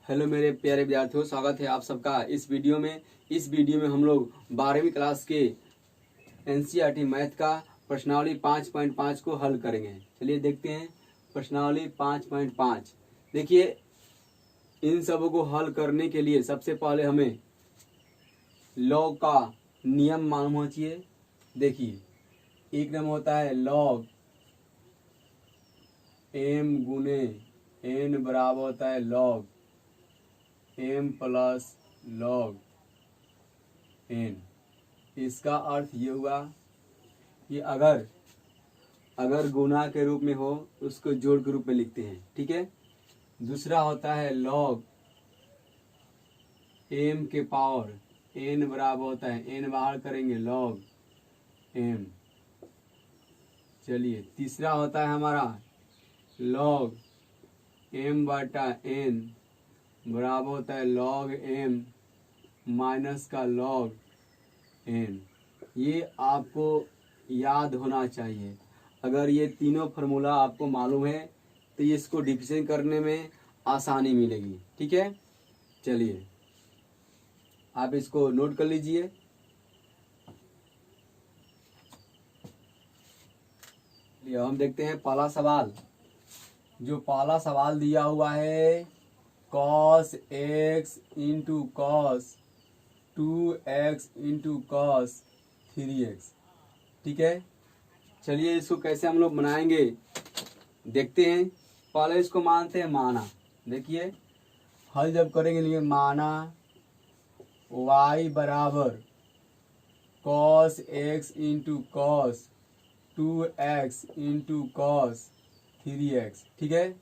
Hello मेरे प्यारे विद्यार्थियों, स्वागत है आप सबका इस वीडियो में। इस वीडियो में हम लोग 12वीं क्लास के एनसीईआरटी मैथ का प्रश्नावली 5.5 को हल करेंगे। चलिए देखते हैं प्रश्नावली 5.5। देखिए, इन सबों को हल करने के लिए सबसे पहले हमें लॉग का नियम मालूम होना चाहिए। देखिए, एक नियम होता है लॉग m गुने n बराबर होता है log m plus log n। इसका अर्थ ये हुआ कि अगर गुना के रूप में हो उसको जोड़ के रूप में लिखते हैं, ठीक है। दूसरा होता है लॉग m के पावर n बराबर होता है n बाहर करेंगे लॉग m। चलिए, तीसरा होता है हमारा लॉग m बटा n बराबर होता है लॉग m माइनस का लॉग n। ये आपको याद होना चाहिए। अगर ये तीनों फार्मूला आपको मालूम है तो ये इसको डिफिशन करने में आसानी मिलेगी, ठीक है। चलिए, आप इसको नोट कर लीजिए। हम देखते हैं पहला सवाल। जो पहला सवाल दिया हुआ है cos x into cos 2x into cos 3x, ठीक है। चलिए, इसको कैसे हम लोग बनाएंगे देखते हैं। पहले इसको मानते हैं माना। देखिए, हल जब करेंगे लिए माना y बराबर cos x into cos 2x into cos 3x, ठीक है।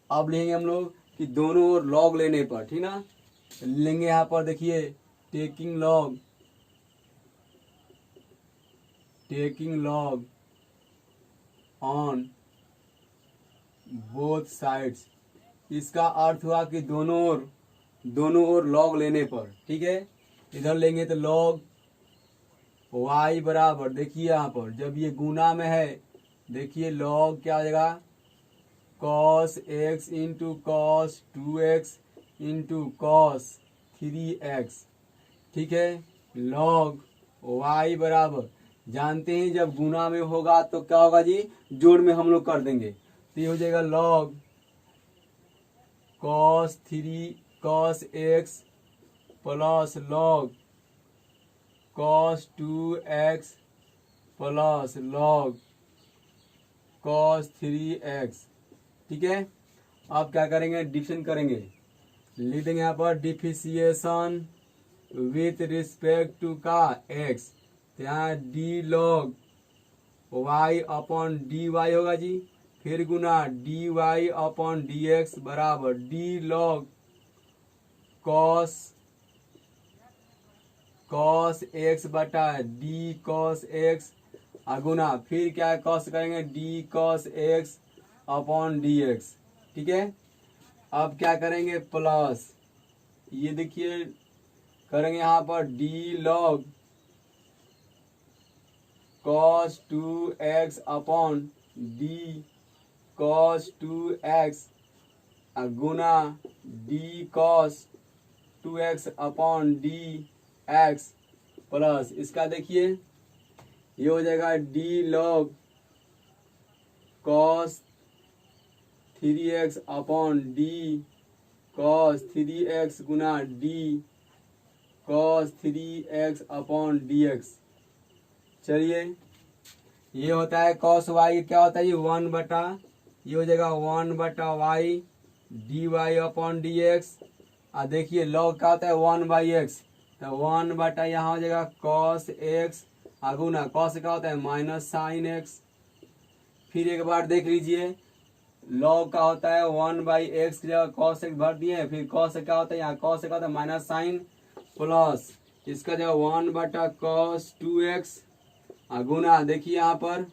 अब लेंगे हम लोग कि दोनों ओर लॉग लेने पर, ठीक ना। लेंगे यहाँ पर, देखिए, taking log on both sides. इसका अर्थ हुआ कि दोनों ओर लॉग लेने पर, ठीक है। इधर लेंगे तो लॉग y बराबर, देखिए यहाँ पर जब ये गुना में है, देखिए लॉग क्या हो जाएगा cos x into cos 2x into cos 3x, ठीक है। लॉग y बराबर, जानते हैं जब गुना में होगा तो क्या होगा जी, जोड़ में हम लोग कर देंगे तो ये हो जाएगा log cos x plus log cos 2x plus log cos 3x, ठीक है। अब क्या करेंगे, डिफिशन करेंगे। लिख देंगे यहाँ पर डिफिशिएशन विथ रिस्पेक्ट टू का x, तो यहाँ d log y upon d y होगा जी। फिर गुना d y upon d x बराबर डी लॉग कॉस एक्स बटा डी कॉस एक्स अगुना, फिर क्या कॉस करेंगे d cos x upon d x, ठीक है। अब क्या करेंगे प्लस, ये देखिए करेंगे यहाँ पर d log cos 2x upon d cos 2x गुना d cos 2x upon d x plus इसका देखिए ये हो जाएगा d log cos 3x upon d cos 3x गुना d cos 3x upon dx। चलिए, ये होता है cos y, क्या होता है ये 1 बटा, ये हो जाएगा 1 बटा y d y upon d x. और देखिए लॉग क्या होता है 1 बाई एक्स, तो 1 बटा यहाँ हो जाएगा cos x अगुना cos क्या होता है माइनस साइन x। फिर एक बार देख लीजिए, लॉग का होता है 1 बाई एक्स की जगह cos x भर दिए, फिर cos क्या होता है यहाँ cos क्या होता है माइनस साइन प्लस इसका जगह 1 बटा cos 2x अगुना देखिए यहाँ पर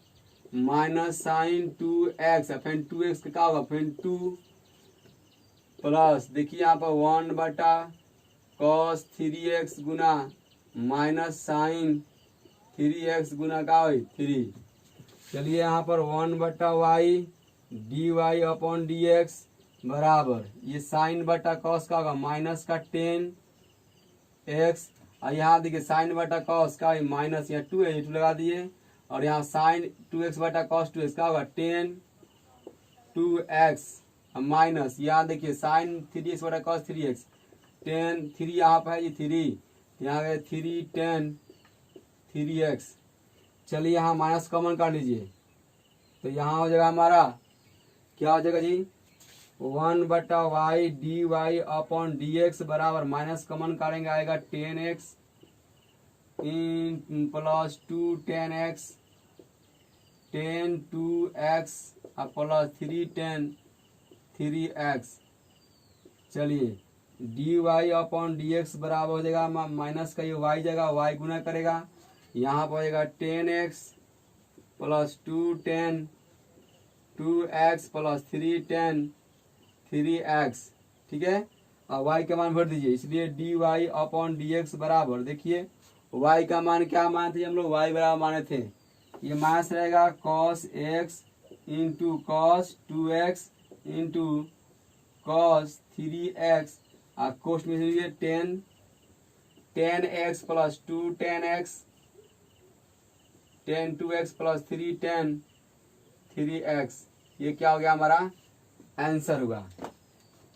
माइनस साइन 2x, फिर 2x का क्या होगा फिर 2 प्लस देखिए यहाँ पर 1 बटा cos 3x गुना माइनस साइन 3x गुना का हो 3। चलिए यहाँ पर 1 बटा y d y upon d x बराबर ये साइन बटा कॉस का होगा माइनस का 10x, और यहाँ देखिए साइन बटा कॉस का माइनस, यहाँ 2 है, ये 2 लगा दिए, और यहाँ साइन 2x बटा कॉस 2x का होगा 10 2x माइनस, यहाँ देखिए साइन 3x बटा कॉस 3x 10 3 यहाँ पर है ये 3, यहाँ गए 3 10 3x। चलिए यहाँ माइनस कॉमन कर लीजिए, तो यहाँ हो जाएगा हमारा क्या हो जाएगा जी 1 बटा y d y upon d x बराबर माइनस कॉमन करेंगे आएगा 10x in plus 2 10x 10 2x plus 3 10 3x। चलिए d y upon d x बराबर हो जाएगा माइनस का ये वाई जगह वाई गुना करेगा, यहाँ पर हो जाएगा 10x plus 2 10 2x plus 3 10 3x। ठीक है, और y का मान भर दीजिए, इसलिए d y upon d x बराबर देखिए y का मान क्या माने थे हम लोग, y बराबर माने थे, ये माइनस रहेगा cos x into cos 2x into cos 3x, और कोष्ट में लीजिए 10x plus 2 10x 10 2x plus 3 10 3x। ये क्या हो गया हमारा आंसर हुआ।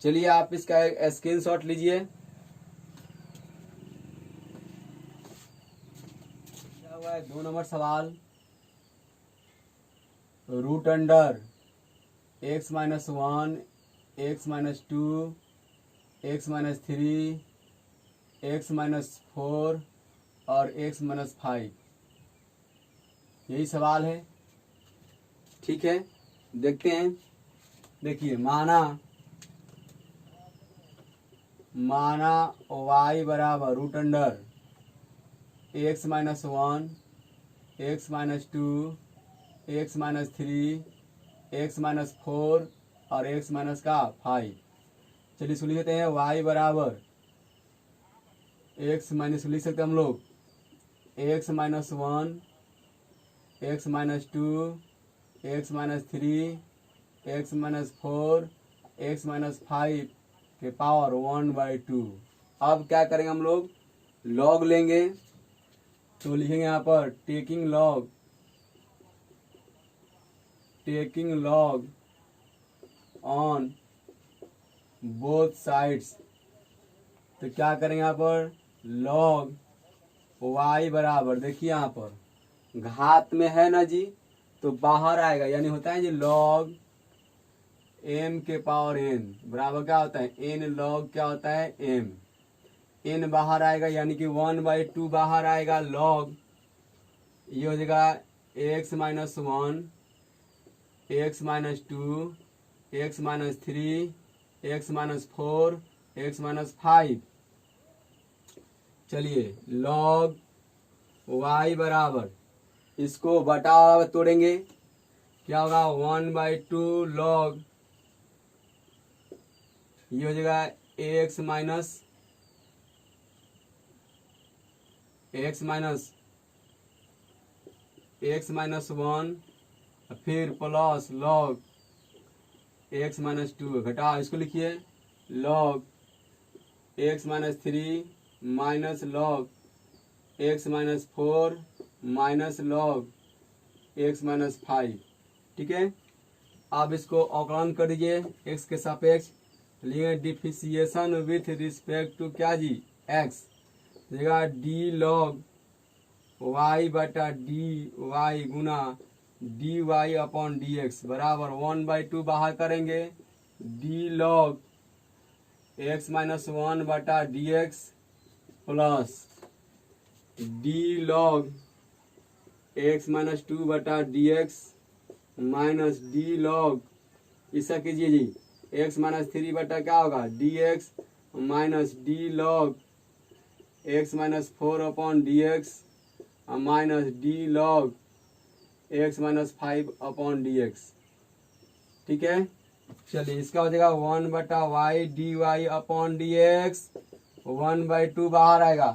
चलिए आप इसका एक स्क्रीनशॉट लीजिए। क्या हुआ है 2 नंबर सवाल, root under x minus 1 x minus 2 x minus 3 x minus 4 और x माइनस 5, यही सवाल है। ठीक है, देखते हैं। देखिए माना y बराबर root under x minus 1 x minus 2 x minus 3 x minus 4 और x माइनस का 5। चलिए सुन लेते हैं y बराबर x माइनस लिख सकते हैं हम लोग x minus 1 x minus 2 x minus 3 x minus 4 x minus 5 के पावर 1/2। अब क्या करेंगे हम लोग, लॉग लेंगे, तो लिखेंगे यहाँ पर taking log on both sides. तो क्या करेंगे यहाँ पर लॉग y बराबर देखिए यहाँ पर घात में है ना जी, तो बाहर आएगा, यानी होता है जी लॉग m के पावर n बराबर क्या होता है n लॉग क्या होता है m, n बाहर आएगा यानी कि 1/2 बाहर आएगा, लॉग ये हो जाएगा x minus 1 x minus 2 x minus 3 x minus 4 x minus 5। चलिए लॉग y बराबर इसको बटा तोड़ेंगे, क्या होगा 1/2 लॉग ये हो जाएगा x माइनस x माइनस 1 फिर प्लस लॉग x माइनस 2 घटाओ, इसको लिखिए log x minus 3 minus log x minus 4 minus log x minus 5। ठीक है, आप इसको अवकलन कर दीजिए x के सापेक्ष, लिए डिफिशिएशन विथ रिस्पेक्ट टू क्या जी x, देगा डी लॉग y बटा डी वाई गुना d y upon d x बराबर 1/2 बाहर करेंगे, डी लॉग x माइनस 1 बटा d x plus d log x minus 2 बटा d x minus d log इसका कीजिए जी x माइनस 3 बटा क्या होगा d x minus d log x minus 4 upon d x minus d log x minus 5 upon d x. ठीक है, चलिए इसका हो जाएगा 1 बटा y d y upon d x 1/2 बाहर आएगा।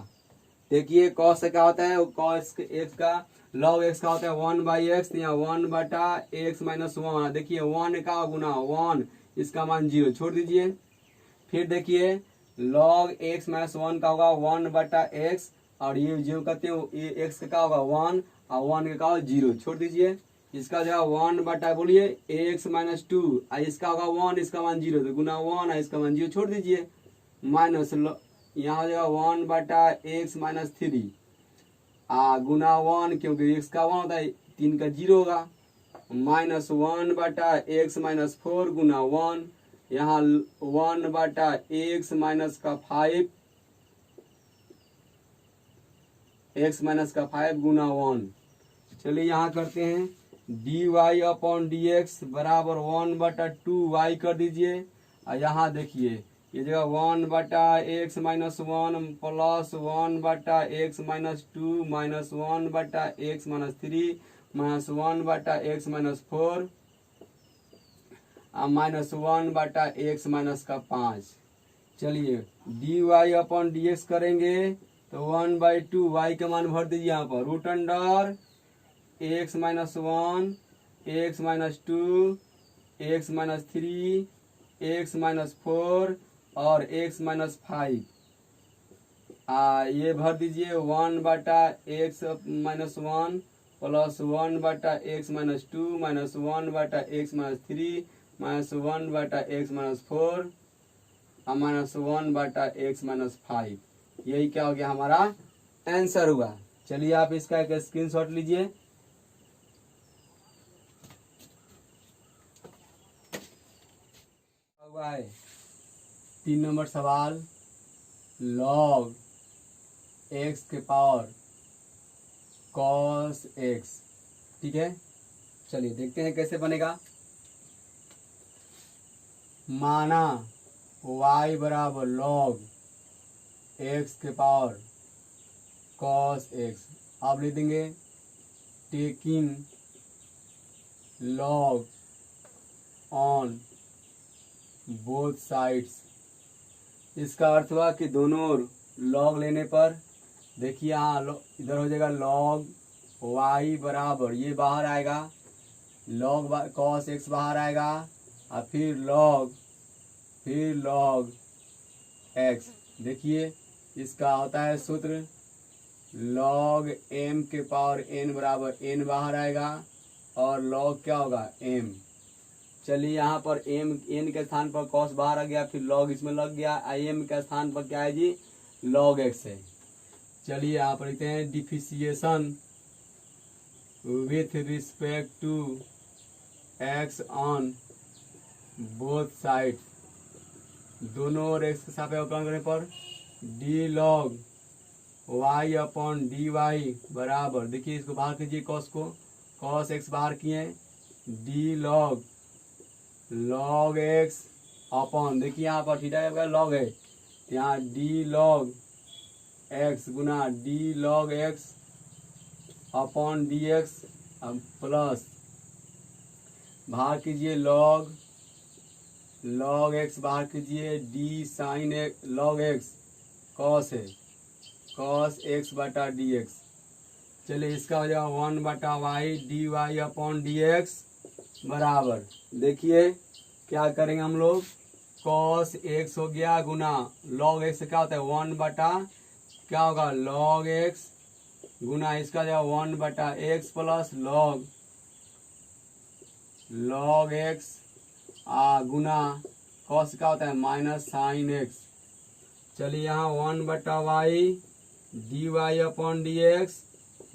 देखिए कॉस से क्या होता है, कॉस एक्स का लॉग एक्स का होता है 1/x, यहाँ 1 बटा एक्स माइनस 1, देखिए 1 का गुना 1, इसका मान 0 छोड़ दीजिए। फिर देखिए log x माइनस 1 का होगा 1/x, और ये जो कहते हैं ये x का क्या होगा 1, और 1 का क्या होगा 0 छोड़ दीजिए। इसका जो है 1 बोलिए x माइनस 2, इसका होगा 1, इसका मान 0 तो गुना 1 और इसका मान 0 छोड़ दीजिए। माइनस यहाँ हो जाएगा 1/x माइनस 3 गुना 1, क्योंकि x का 1 होता है 3 का 0 होगा। माइनस 1/x माइनस 4 गुना 1, यहाँ 1/x माइनस का 5, x माइनस का 5 गुना 1। चलिए यहाँ करते हैं dy अपॉन dx बराबर 1/2y कर दीजिए। और यहाँ देखिए ये जगह 1/x minus 1 plus 1/x minus 2 minus 1/x minus 3 minus 1/x minus 4 minus 1/x minus का 5। चलिए dy अपॉन dx करेंगे तो 1/2 y का मान भर दीजिए यहाँ पर, root under x minus 1, x minus 2, x minus 3, x minus 4 और x माइनस 5। ये भर दीजिए 1/x minus 1 plus 1/x minus 2 minus 1/x minus 3 minus 1/x minus 4 और माइनस 1/x माइनस 5। यही क्या हो गया हमारा आंसर हुआ। चलिए आप इसका एक स्क्रीनशॉट लीजिए। हुआ है 3 नंबर सवाल, log x के पावर cos x। ठीक है, चलिए देखते हैं कैसे बनेगा। माना y बराबर log x के पावर cos x। आप लिख देंगे taking log on both sides. इसका अर्थ हुआ कि दोनों ओर log लेने पर देखिए यहाँ इधर हो जाएगा log y बराबर, ये बाहर आएगा log cos x बाहर आएगा और फिर log x। देखिए इसका होता है सूत्र log m के पावर n बराबर n बाहर आएगा और log क्या होगा m। चलिए यहाँ पर n के स्थान पर cos बाहर आ गया, फिर log इसमें लग गया, m के स्थान पर क्या है जी log x है। चलिए यहाँ पर लिखते हैं differentiation with respect to x on both side. दोनों ओर x के सापेक्ष अवकलन करने पर d log y upon dy बराबर, देखिए इसको बाहर कीजिए cos को, cos x बाहर किए, d log x अपॉन, देखिए यहाँ पर थीटा का log है, यहाँ d log x गुना d log x upon dx plus बाहर कीजिए log x बाहर कीजिए d sine log x cos है, cos x बटा dx। चलिए इसका हो जाएगा 1/y dy अपॉन dx बराबर, देखिए क्या करेंगे हम लोग, cos x हो गया गुना log x क्या होता है 1 बटा क्या होगा log x गुना इसका जो 1/x प्लस log x गुना cos क्या होता है माइनस साइन x। चलिए यहाँ 1/y dy अपॉन dx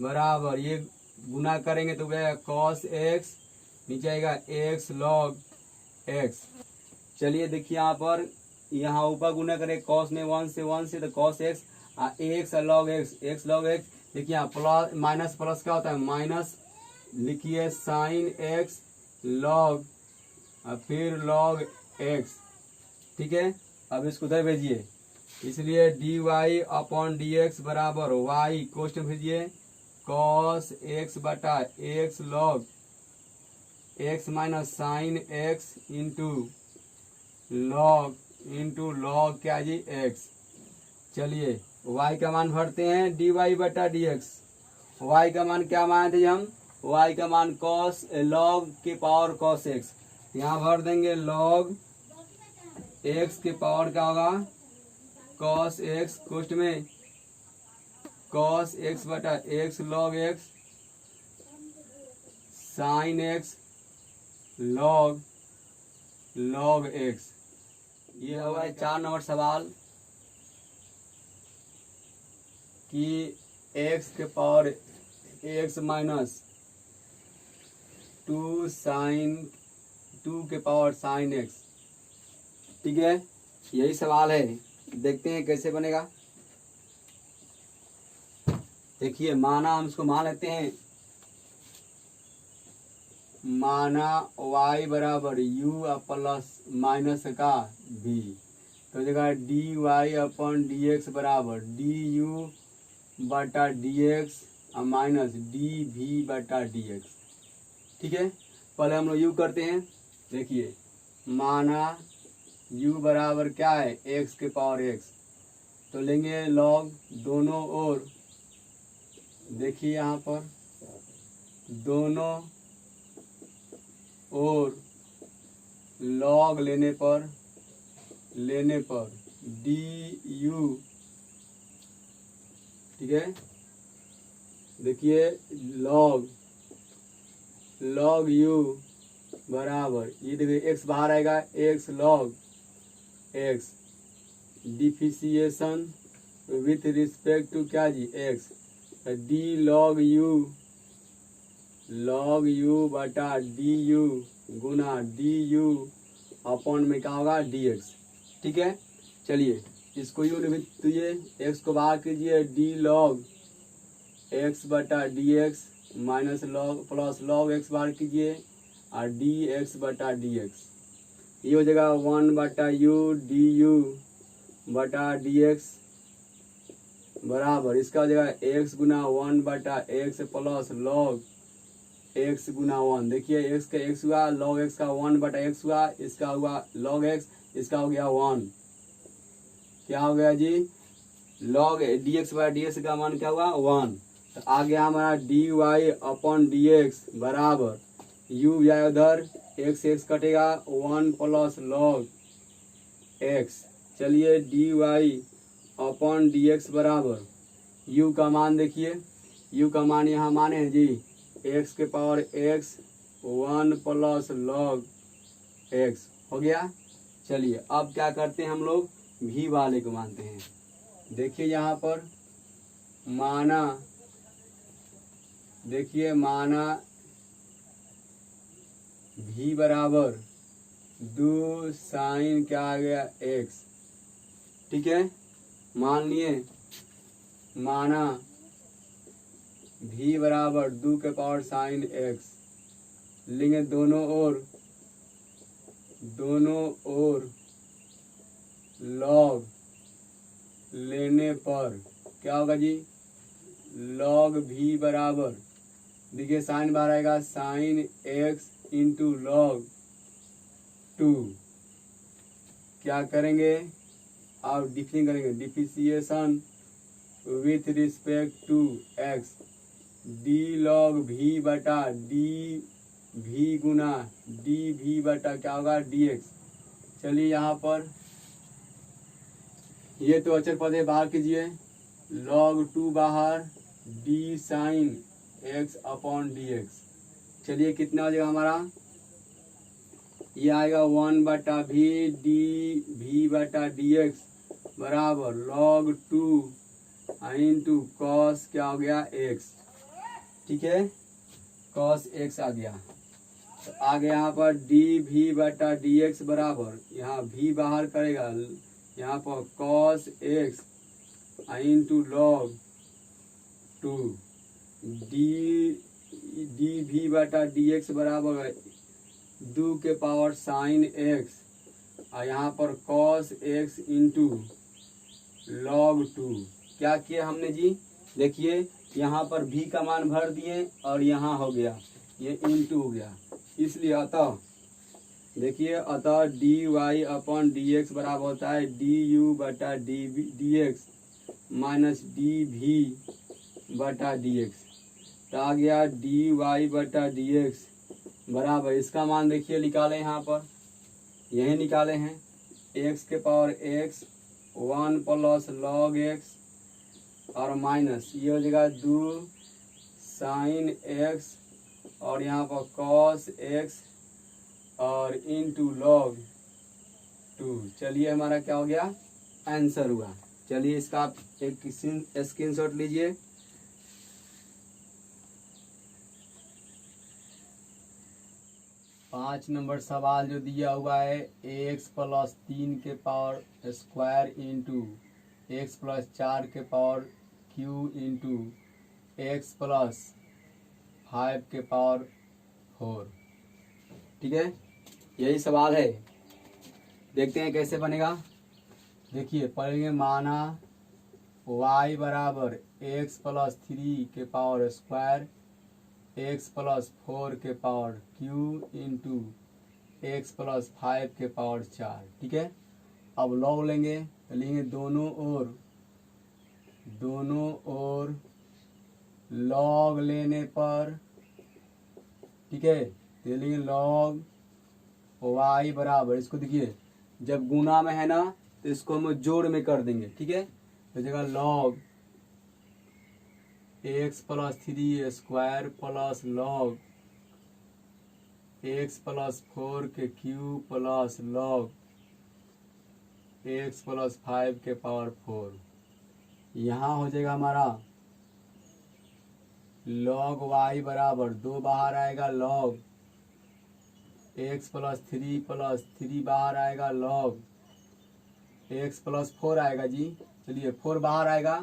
बराबर, ये गुना करेंगे तो क्या cos x, नीचे आएगा x log x। चलिए देखिए यहाँ पर, यहाँ ऊपर गुना करें cos में 1 से तो cos x x log x log x। देखिए यहाँ प्लस माइनस प्लस क्या होता है माइनस, लिखिए साइन x log फिर log x। ठीक है, अब इसको उधर भेजिए, इसलिए dy अपॉन dx बराबर y क्वेश्चन भेजिए cos x बटा x log x minus sine x into log क्या जी x। चलिए y का मान भरते हैं dy बटा dx। y का मान क्या माने थे हम, y का मान cos log के पावर cos x, यहाँ भर देंगे log एक्स के पावर क्या होगा, कॉस एक्स कोष्ठ में कॉस एक्स बटा x log x sign x log x. ये होगा 4 नंबर सवाल कि एक्स के पावर एक्स माइनस 2 साइन 2 के पावर साइन एक्स। ठीक है, यही सवाल है, देखते हैं कैसे बनेगा। देखिए माना, हम इसको मान लेते हैं, माना y बराबर u प्लस माइनस का v, तो जगह dy अपन dx बराबर du बटा dx माइनस dv बटा dx। ठीक है, पहले हम लोग u करते हैं। देखिए माना u बराबर क्या है, x के पावर x, तो लेंगे log दोनों ओर। देखिए यहाँ पर दोनों ओर log लेने पर du। ठीक है, देखिए log u बराबर, ये देखिए x बाहर आएगा, x log x differentiation with respect to क्या जी, x, d log u बटा du गुना du अपॉन में क्या होगा dx। ठीक है, चलिए इसको यू लिखिए, x को बाहर कीजिए, d log x बटा dx minus log plus log x बाहर कीजिए और dx बटा dx। ये हो जाएगा 1 बटा u du बटा dx बराबर, इसका हो जाएगा x गुना 1 बटा x प्लस log x गुना 1। देखिए x का x हुआ, log x का 1 बटा x हुआ, इसका हुआ log x, इसका हो गया 1। क्या हो गया जी, log dx बटा dx का मान क्या हुआ 1। तो आ गया हमारा dy अपॉन dx बराबर, u जाए उधर, x कटेगा, 1 प्लस log x। चलिए dy अपॉन dx बराबर, u का मान देखिए, u का मान यहाँ माने हैं जी, x के power x 1 plus log x हो गया। चलिए अब क्या करते हैं, हम लोग v वाले को मानते हैं। देखिए यहाँ पर माना, देखिए माना v बराबर 2 साइन क्या आ गया x। ठीक है, मान लिए, माना v बराबर 2 के पावर साइन x, लेंगे दोनों ओर log लेने पर क्या होगा जी, log v बराबर, देखिए साइन बाहर आएगा, साइन x इंटू log 2। क्या करेंगे, आप डिफरेंट करेंगे, differentiation with respect to x, d log v बटा dv गुना dv बटा क्या होगा dx। चलिए यहाँ पर ये तो अचर पद है, बाहर कीजिए, log 2 बाहर, d sine x upon dx। चलिए कितना हो जाएगा हमारा, ये आएगा 1 बटा v dv बटा dx बराबर log 2 इंटू कॉस क्या हो गया x। ठीक है, कॉस x आ गया। तो आगे यहाँ पर dv बटा dx बराबर, यहाँ v बाहर करेगा, यहाँ पर cos x into log 2 dv बटा dx बराबर 2 के पावर साइन x, और यहाँ पर कॉस x इंटू log 2। क्या किया हमने जी, देखिए यहाँ पर v का मान भर दिए और यहाँ हो गया, ये इंटू हो गया, इसलिए अतः देखिए, अतः dy अपॉन dx बराबर होता है du बटा dx माइनस dv बटा dx। तो आ गया dy बटा dx बराबर, इसका मान देखिए निकाले, यहाँ पर यही निकाले हैं, एक्स के power x 1 plus log x और माइनस ये हो जाएगा 2 साइन एक्स और यहाँ पर कॉस एक्स और इनटू लॉग 2। चलिए हमारा क्या हो गया, आंसर हुआ। चलिए इसका आप एक स्क्रीनशॉट लीजिए। पाँच नंबर सवाल जो दिया हुआ है एक्स प्लस 3 के power square into x plus 4 के power Q into x plus 5 के पावर 4। ठीक है, यही सवाल है। देखते हैं कैसे बनेगा। देखिए पढ़ेंगे, माना y बराबर एक्स प्लस 3 के पावर स्क्वायर एक्स प्लस 4 के power Q into x plus 5 के पावर 4। ठीक है, अब लॉग लेंगे तो लेंगे दोनों ओर लॉग लेने पर, ठीक है, तो लेंगे लॉग y बराबर, इसको देखिए जब गुना में है ना तो इसको हम जोड़ में कर देंगे। ठीक है, तो जगह log x plus 3 square plus log x plus 4 के cube plus log x plus 5 के पावर 4। यहाँ हो जाएगा हमारा लॉग y बराबर 2 बाहर आएगा लॉग एक्स प्लस 3 बाहर आएगा लॉग एक्स प्लस 4 आएगा जी। चलिए 4 बाहर आएगा,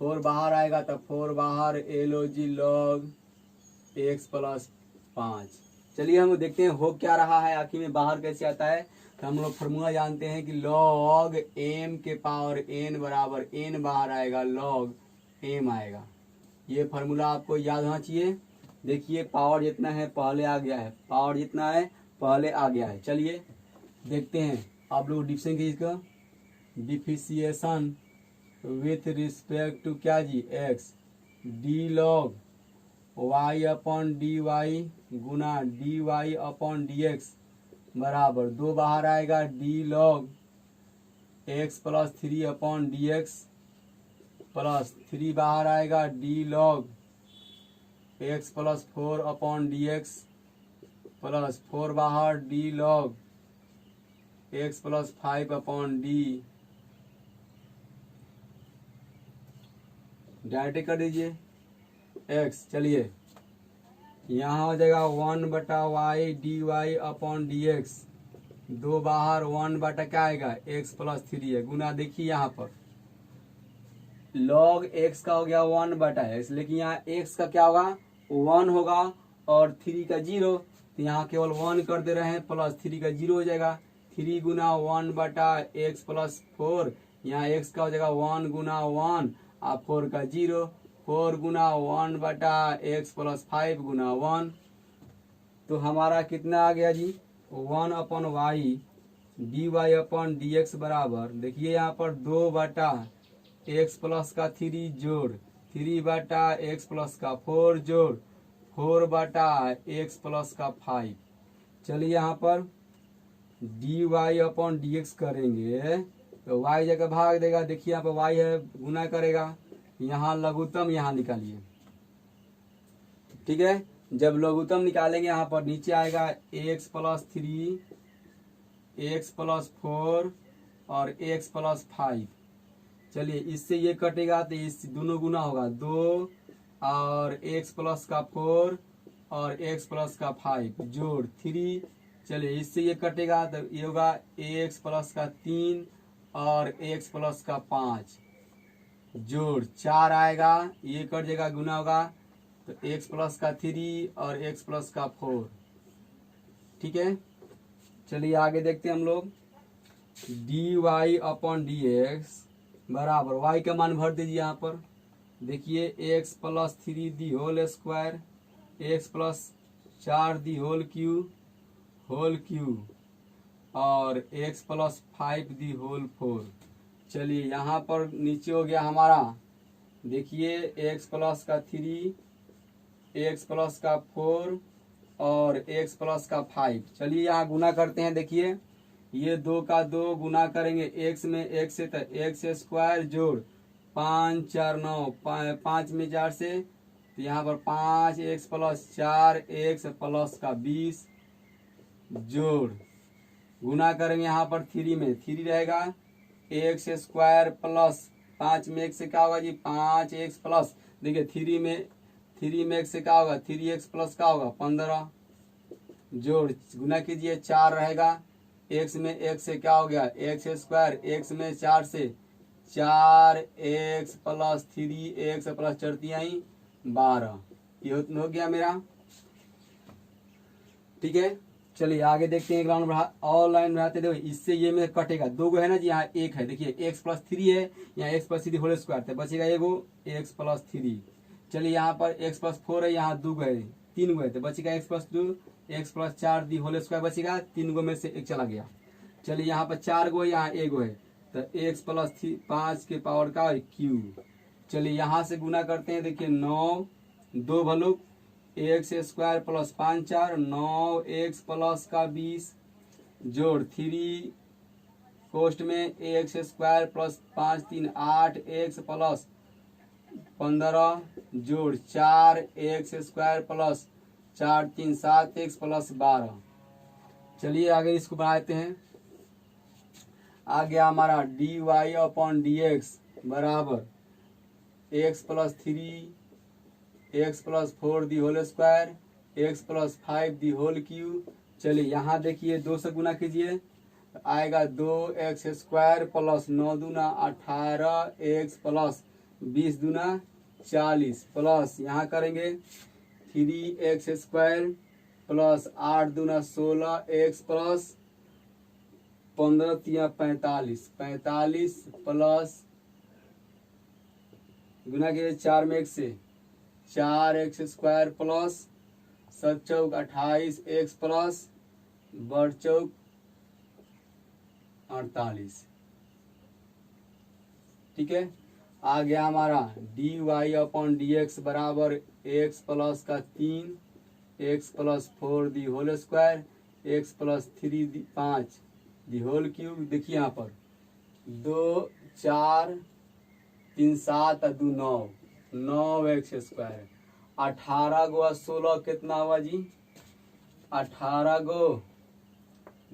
4 बाहर आएगा तो 4 बाहर एलओजी लॉग एक्स प्लस 5। चलिए हम देखते हैं हो क्या रहा है, आखिर में बाहर कैसे आता है। तो हम लोग फार्मूला जानते हैं कि लॉग एम के पावर एन बराबर एन बाहर आएगा लॉग एम आएगा। ये फार्मूला आपको याद होना चाहिए। देखिए पावर जितना है पहले आ गया है, पावर जितना है पहले आ गया है। चलिए देखते हैं, आप लोग डिफिशिएशन की इसका डिफिशिएशन विथ रिस्पेक्ट टू क्या जी x d log y upon d y गुना d y upon d x बराबर 2 बाहर आएगा d log x plus 3 upon d x plus 3 बाहर आएगा d log x plus 4 upon d x plus 4 बाहर d log x plus 5 upon d. Direct कर दीजिए x. चलिए यहाँ हो जाएगा 1/y d y upon d x, 2 बाहर 1 बटा क्या आएगा एक्स प्लस 3 है गुना, देखिए यहाँ पर लॉग एक्स का हो गया 1/x, लेकिन यहाँ एक्स का क्या होगा 1 होगा और 3 का 0, तो यहाँ केवल 1 कर दे रहे हैं प्लस 3 का 0 हो जाएगा। 3 गुना 1/x प्लस 4, यहाँ एक्स का हो जाएगा 1 गुना 1 और 4 का 0, 4 गुना 1/x प्लस 5 गुना 1। तो हमारा कितना आ गया जी 1 upon y d y upon d x बराबर, देखिए यहाँ पर 2/x प्लस का 3 जोड़ 3/x प्लस का 4 जोड़ 4/x प्लस का 5। चलिए यहाँ पर d y upon d x करेंगे तो y जगह भाग देगा, देखिए यहाँ पर y है गुना करेगा, यहाँ लघुत्तम यहाँ निकालिए। ठीक है, जब लघुत्तम निकालेंगे यहाँ पर नीचे आएगा x प्लस 3 x प्लस 4 और x प्लस 5। चलिए इससे ये कटेगा तो इस दोनों गुना होगा 2 और x प्लस का 4 और x प्लस का 5 जोड़ 3। चलिए इससे ये कटेगा तो ये होगा x प्लस का 3 और x प्लस का 5 जोड़ 4 आएगा, ये कट जाएगा गुना होगा तो x प्लस का 3 और x प्लस का 4। ठीक है, चलिए आगे देखते हैं हम लोग। D y upon d x बराबर y का मान भर दीजिए यहाँ पर, देखिए x plus 3 the whole square x plus 4 the whole cube और x प्लस 5 दी होल 4। चलिए यहाँ पर नीचे हो गया हमारा, देखिए x प्लस का 3 x प्लस का 4 और x प्लस का 5। चलिए यहाँ गुना करते हैं, देखिए ये 2 का 2 गुना करेंगे x में x से, तो x स्क्वायर जोड़ 5 4 9, 5 में 4 से, तो यहाँ पर 5x प्लस 4x प्लस का 20 जोड़ गुना करेंगे यहाँ पर 3 में, 3 रहेगा x स्क्वायर प्लस 5 में x से क्या होगा जी 5x प्लस, देखिए 3 में x से क्या होगा 3x प्लस क्या होगा 15 जोड़ गुना कीजिए 4 रहेगा x में x से क्या हो गया x स्क्वायर, x में 4 से 4x प्लस 3x प्लस 4 12, ये हो गया मेरा। ठीक है, चलिए आगे देखते हैं। ग्राउंड बढ़ा और लाइन बढ़ाते, देखो इससे ये में कटेगा, 2 गो है ना जी, यहाँ 1 है, देखिए x प्लस 3 है, यहाँ x प्लस 3 होल स्क्वायर, तो बचेगा एगो x प्लस 3। चलिए यहाँ पर x प्लस 4 है, यहाँ 2 गो है, 3 गो है, तो बचेगा x plus 2, x plus 4 the whole square बचेगा, 3 गो में से 1 चला गया। चलिए यहाँ पर 4 गो, यहाँ 1 गो है, तो x प्लस 5 के पावर का q। चलिए यहाँ से गुना करते हैं, देखिए 9 2 भलुक x square plus 5 4 9x plus का 20 जोड़ 3 कोष्ट में x square plus 5 3 8x plus 15 जोड़ 4x square plus 4 3 7x plus 12। चलिए आगे इसको बढ़ाते हैं। आ गया हमारा dy अपॉन dx बराबर x plus 3 x plus 4 the whole square x plus 5 the whole cube. चलिए यहाँ देखिए 2 से गुना कीजिए, आएगा 2x स्क्वायर प्लस 9 दूना 18x प्लस 20 दूना 40 प्लस यहाँ करेंगे 3x स्क्वायर प्लस 8 दूना 16x प्लस 15 तिया 45 प्लस गुना के 4 में 1 से 4x स्क्वायर प्लस 7 चौक 28x प्लस बढ़ चौक 48। ठीक है, आ गया हमारा dy अपॉन dx बराबर x प्लस का 3 x plus 4 the whole square x plus 3 the 5 the whole cube. देखिए यहाँ पर 2 4 3 7 2 9 9x स्क्वायर 18 गो 16 कितना हुआ जी 18 गो,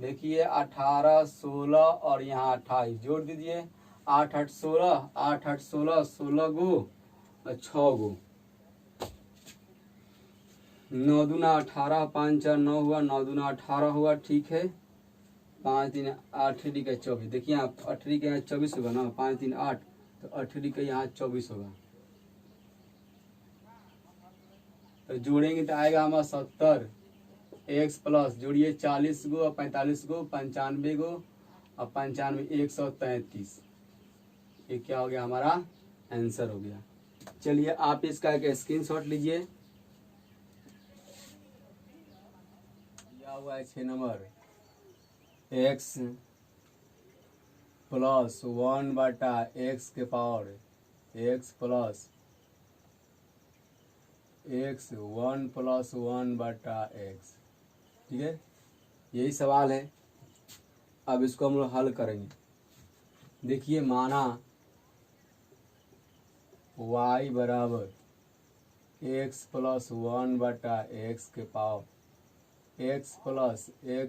देखिए 18 16 और यहाँ 28 जोड़ दीजिए 8 8 16 8 8 16 16 गो और 6 गो 9 दूना 18 5 4 9 हुआ 9 दूना 18 हुआ। ठीक है, 5 3 8 का 24, देखिए यहाँ 8 के यहाँ 24 होगा ना, 5 3 8 तो 8 का यहाँ 24 होगा, तो जोड़ेंगे तो आएगा हमारा 70 x प्लस जोड़िए 40 गो और 45 गो 95 गो और 95 133। ये क्या हो गया हमारा आंसर हो गया। चलिए आप इसका एक स्क्रीनशॉट लीजिए। दिया हुआ है 6 नंबर x प्लस 1 बटा x के power x plus x 1 plus 1 बटा x। ठीक है, यही सवाल है। अब इसको हम लोग हल करेंगे। देखिए माना y बराबर x प्लस 1 बटा x के power x plus x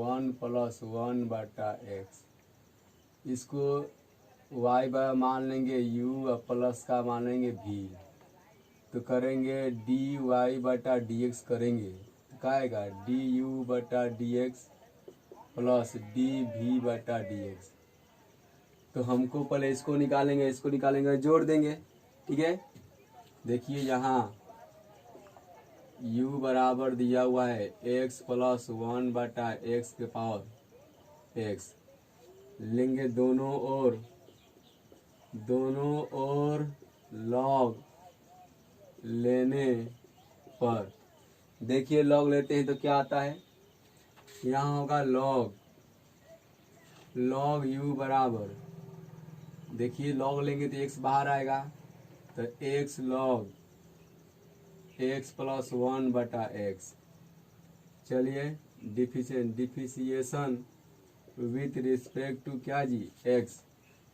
1 plus 1 बटा x। इसको y बराबर मान लेंगे u और प्लस का मान लेंगे v, तो करेंगे dy बटा dx करेंगे, क्या आएगा du बटा dx प्लस dv बटा dx। तो हमको पहले इसको निकालेंगे, इसको निकालेंगे जोड़ देंगे। ठीक है, देखिए यहाँ u बराबर दिया हुआ है x प्लस 1 बटा x के पावर x, लेंगे दोनों ओर लॉग लेने पर, देखिए लॉग लेते हैं तो क्या आता है, यहाँ होगा लॉग u बराबर, देखिए लॉग लेंगे तो x बाहर आएगा, तो x लॉग x प्लस 1 बटा x। चलिए डिफिशिएशन विथ रिस्पेक्ट टू क्या जी एक्स।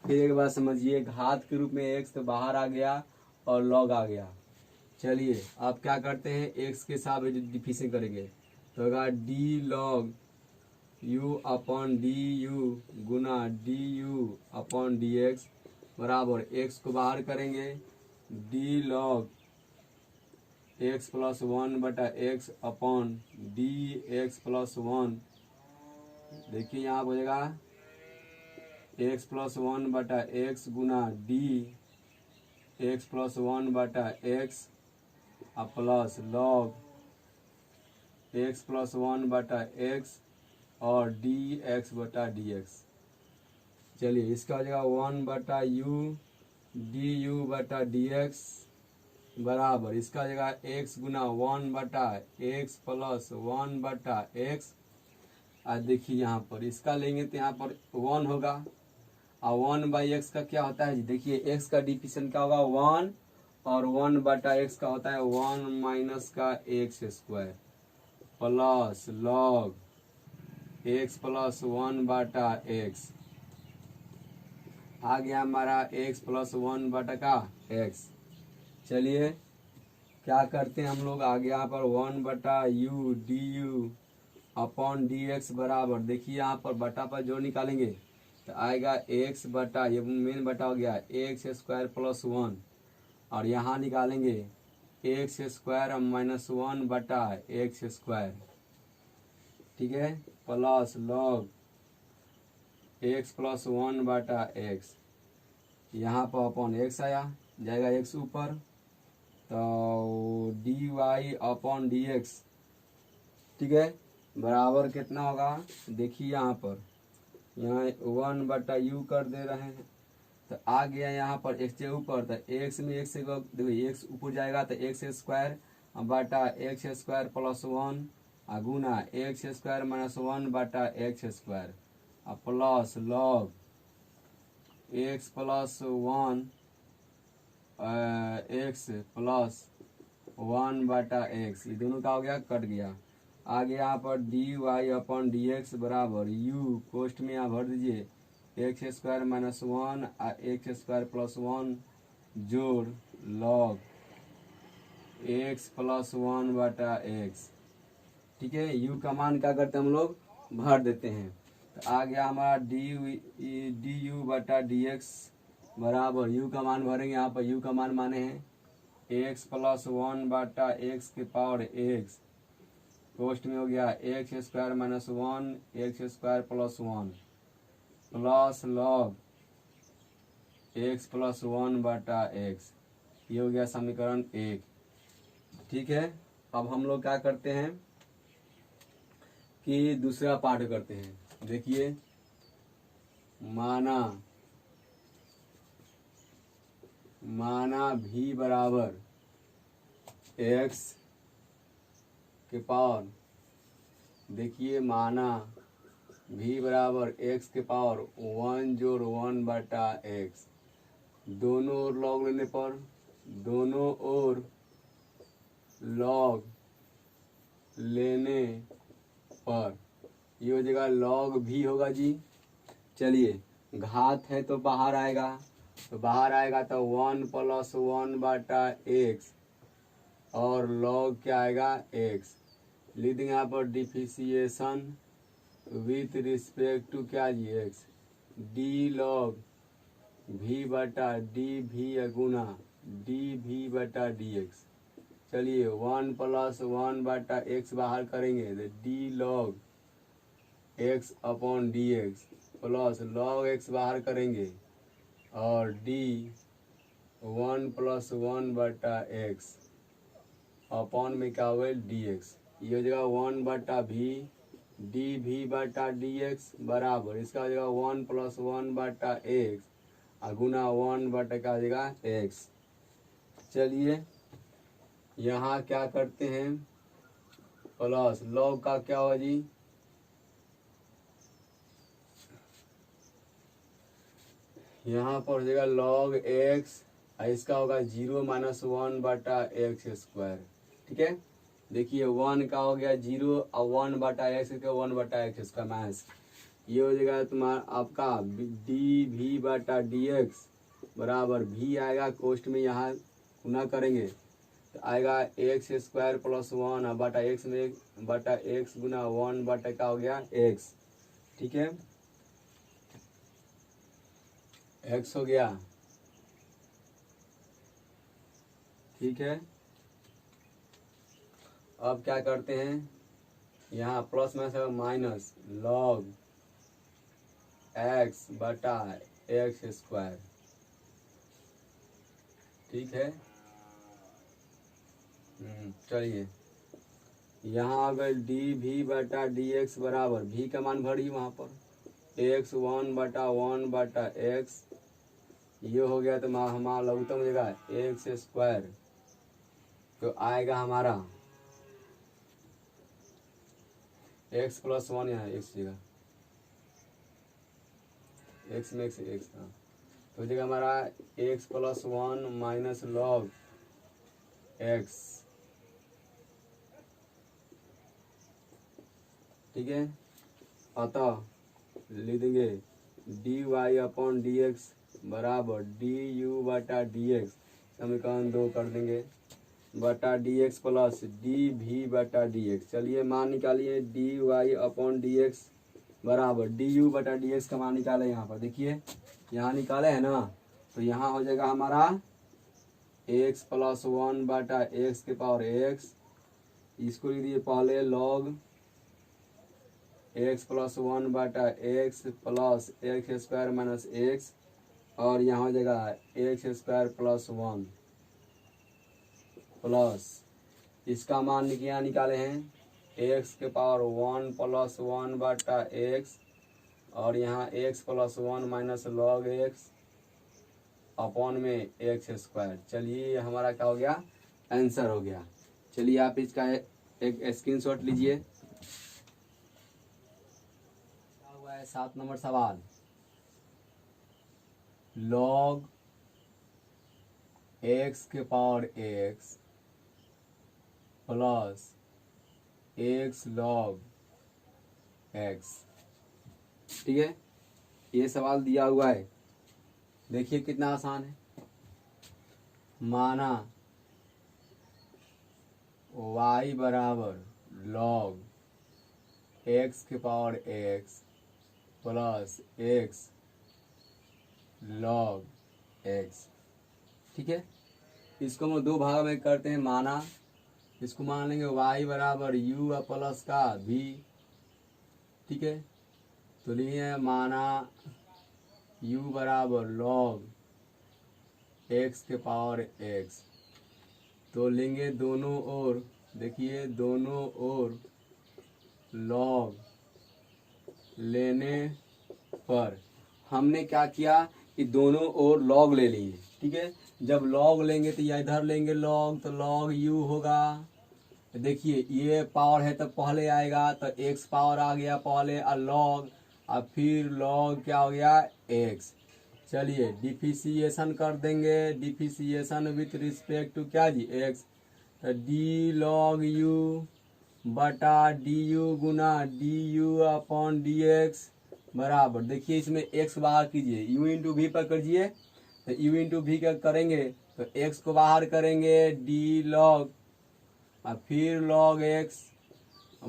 फिर एक बार समझिए, घात के रूप में एक्स तो बाहर आ गया और लॉग आ गया। चलिए अब क्या करते हैं, एक्स के साथ डिफिशन करेंगे तो होगा d log u upon d u गुना d u upon d x बराबर एक्स को बाहर करेंगे d log x plus one बटा x upon d x plus one. देखिए यहाँ हो जाएगा एक्स प्लस वन बटा एक्स गुना डी एक्स प्लस वन बटा x plus log x plus one बटा एक्स और डी एक्स बटा डी एक्स। चलिए इसका हो जाएगा वन बटा यू डी यू बटा डी एक्स बराबर इसका हो जाएगा एक्स गुना वन बटा एक्स प्लस वन बटा एक्स। आज देखिए यहाँ पर इसका लेंगे तो यहाँ पर वन होगा और वन बाई एक्स का क्या होता है जी, देखिए एक्स का डिफिशन क्या होगा वन और वन बटा एक्स का होता है वन माइनस का x square plus log x plus one बटा एक्स। आ गया हमारा एक्स प्लस वन बटा का एक्स। चलिए क्या करते हैं हम लोग, आगे यहाँ पर वन बटा u d u upon d x बराबर देखिए यहाँ पर बटा पर जो निकालेंगे तो आएगा एक्स बटा ये मेन बटा हो गया एक्स स्क्वायर प्लस वन और यहाँ निकालेंगे एक्स स्क्वायर माइनस वन बटा एक्स स्क्वायर, ठीक है, plus log x plus one बटा एक्स। यहाँ पर अपॉन एक्स आया जाएगा एक्स ऊपर तो d y upon d x, ठीक है, बराबर कितना होगा देखिए यहाँ पर यहाँ वन बटा यू कर दे रहे हैं तो आ गया यहाँ पर एक्स के ऊपर तो एक्स में एक्स देखो एक्स ऊपर जाएगा तो एक्स स्क्वायर बटा एक्स स्क्वायर प्लस वन गुना एक्स स्क्वायर माइनस वन बटा x square plus log x plus one x plus one बटा एक्स, ये दोनों का हो गया कट गया। आगे यहाँ पर d y upon d x बराबर यू पोस्ट में यहाँ भर दीजिए x square minus one x square plus one जोड़ लॉग एक्स प्लस वन बटा एक्स, ठीक है। यू का मान क्या करते हैं हम लोग भर देते हैं तो आ गया हमारा डी यू बटा डी एक्स बराबर यू का मान भरेंगे, यहाँ पर यू का मान माने हैं एक्स प्लस वन बटा एक्स के पावर एक्स पोस्ट में हो गया x square minus one x square plus one plus log x plus one बटा एक्स, ये हो गया समीकरण एक, ठीक है। अब हम लोग क्या करते हैं कि दूसरा पार्ट करते हैं। देखिए माना भी बराबर एक्स के पावर, देखिए माना भी बराबर एक्स के पावर वन जोड़ वन बटा एक्स, दोनों ओर लॉग लेने पर दोनों ओर लॉग लेने पर ये हो जाएगा लॉग भी होगा जी। चलिए घात है तो बाहर आएगा तो वन प्लस वन बटा एक्स और लॉग क्या आएगा एक्स, लिख देंगे यहाँ पर डिफिशिएशन विथ रिस्पेक्ट टू क्या जी एक्स, डी लॉग भी बटा डी भी गुना डी भी बटा डी एक्स। चलिए वन प्लस वन बटा एक्स बाहर करेंगे तो d log x upon d x plus log x बाहर करेंगे और डी वन प्लस वन बटा एक्स अपॉन में क्या हुआ डी एक्स, ये हो जाएगा वन बटा भी डी भी बटा डी एक्स बराबर इसका हो जाएगा वन प्लस वन बटा एक्स गुना वन बटा क्या हो जाएगा एक्स। चलिए यहाँ क्या करते हैं प्लस लॉग का क्या होगा जी, यहाँ पर हो जाएगा लॉग एक्स इसका होगा जीरो माइनस वन बटा एक्स स्क्वायर, ठीक है। देखिए वन का हो गया जीरो और वन बटा एक्स का वन बटा एक्स स्क्वायर माइनस ये हो जाएगा तुम्हारा आपका डी वी बटा डी एक्स बराबर भी आएगा कोष्ट में, यहाँ गुना करेंगे तो आएगा एक्स स्क्वायर प्लस 1 बटा एक्स में बटा एक्स गुना 1 बटा क्या हो गया एक्स। ठीक है, एक्स हो गया। ठीक है, अब क्या करते हैं, यहाँ प्लस में से माइनस लॉग एक्स बटा एक्स स्क्वायर। ठीक है, चलिए यहाँ अगर डी वी बटा डी एक्स बराबर भी का मान भरी वहाँ पर एक्स 1 बटा 1 बटा एक्स, ये हो गया तो हमारा लघुत्तम हो जाएगा एक्स स्क्वायर, तो आएगा हमारा एक्स प्लस 1, यहाँ एक्स जगह एक्स में एक्स एक्स था तो हो जाएगा हमारा x plus 1 minus log x. ठीक है, अतः लिख देंगे d y upon d x बराबर डी यू बटा डी एक्स, समीकरण 2 कर देंगे बटा d x plus d v बटा डी एक्स। चलिए मान निकालिए d y upon d x बराबर डी यू बटा डी एक्स का मान निकाले। यहाँ पर देखिए यहाँ निकाले है ना, तो यहाँ हो जाएगा हमारा एक्स प्लस 1 बटा एक्स के पावर एक्स, इसको लिख दिए पहले लॉग एक्स प्लस 1 बटा x plus x square minus x, और यहाँ हो जाएगा एक्स स्क्वायर प्लस 1 प्लस इसका मान यहाँ निकाले हैं एक्स के पावर 1 प्लस 1 बटा एक्स, और यहाँ x plus 1 minus log x upon में एक्स स्क्वायर। चलिए हमारा क्या हो गया, आंसर हो गया। चलिए आप इसका एक स्क्रीनशॉट लीजिए। क्या हुआ है 7 नंबर सवाल, लॉग एक्स के power x plus x log x. ठीक है, ये सवाल दिया हुआ है, देखिए कितना आसान है। माना y बराबर लॉग एक्स के power x plus x log x. ठीक है, इसको हम 2 भाग में करते हैं। माना इसको मान लेंगे y बराबर u प्लस का v। ठीक है, तो लिखिए माना u बराबर लॉग x के पावर x, तो लेंगे दोनों ओर, देखिए दोनों ओर लॉग लेने पर हमने क्या किया कि दोनों ओर लॉग ले लिए। ठीक है, जब लॉग लेंगे तो या इधर लेंगे लॉग, तो लॉग u होगा। देखिए ये पावर है तो पहले आएगा, तो x पावर आ गया पहले, और लॉग, और फिर लॉग क्या हो गया x। चलिए डिफिशिएशन कर देंगे, डिफिशिएशन विथ रिस्पेक्ट टू क्या जी x, तो डी लॉग u बटा डी यू गुना d u upon d x बराबर, देखिए इसमें x बाहर कीजिए, u इंटू वी पर करिए, तो u इंटू वी का करेंगे तो x को बाहर करेंगे डी लॉग, और फिर लॉग x